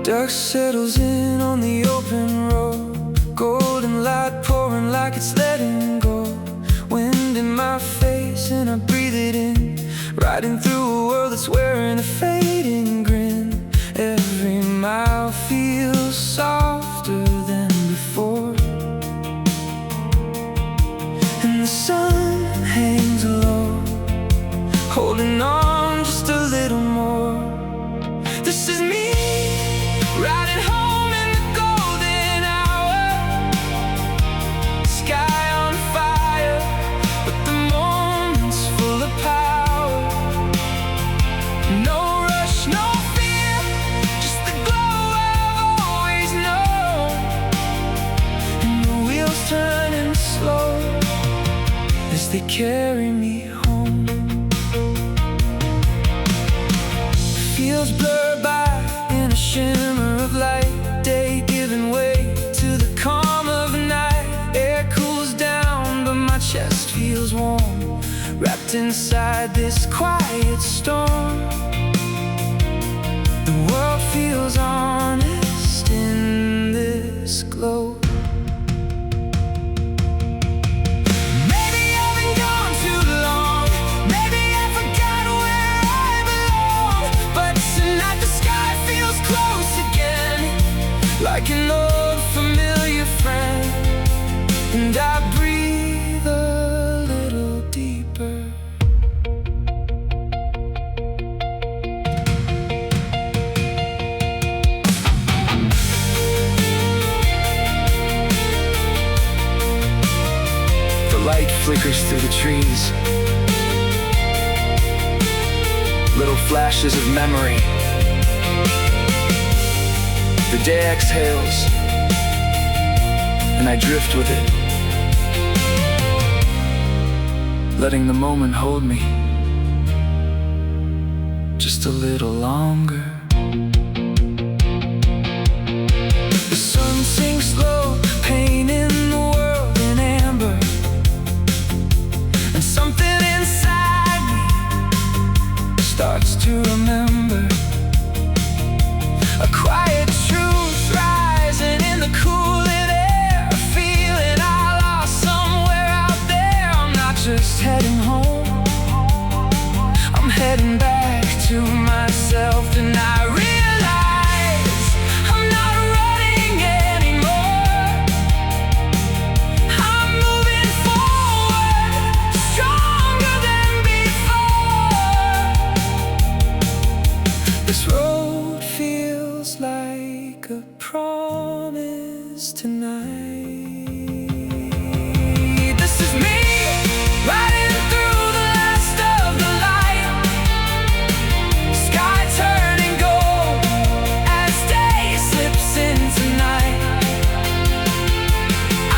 Dark settles in on the open road, golden light pouring like it's letting go. Wind in my face and I breathe it in, riding through a world that's wearing a fading grin. Every mile feels softer than before, and the sun hangs low, holding on just a little more. This is me, riding home in the golden hour, sky on fire, but the moment's full of power. No rush, no fear, just the glow I've always known. And the wheels turning slow as they carry me home. Fields blur by in a shimmer of light, day giving way to the calm of night. Air cools down, but my chest feels warm, wrapped inside this quiet storm. The world feels honest in this glow. Maybe I've been gone too long, maybe I forgot where I belong, but tonight the sky feels close again, like an old familiar friend, and I breathe a little deeper. The light flickers through the trees, little flashes of memory. The day exhales, and I drift with it, letting the moment hold me just a little longer. The sun sinks low, painting the world in amber, and something inside me starts to remember. A quiet truth rising in the cooling air, a feeling I lost somewhere out there. I'm not just heading home, I'm heading back to myself, and I realize I'm not running anymore. I'm moving forward, stronger than before. This road feels like a promise tonight. This is me, riding through the last of the light, sky turning gold as day slips into night.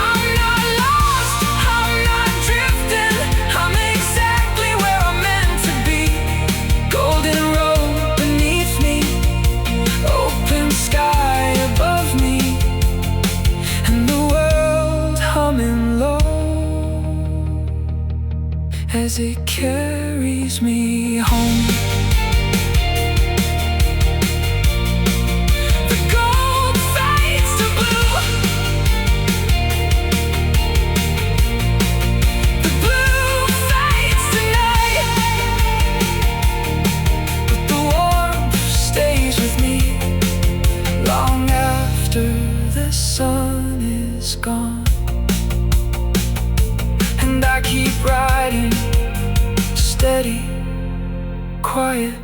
I'm not lost, I'm not drifting, I'm exactly where I'm meant to be. Golden road beneath me, open sky above me, and the world humming low as it carries me home. The gold fades to blue, the blue fades to night, but the warmth stays with me long after the sun is gone. And I keep riding, steady, quiet,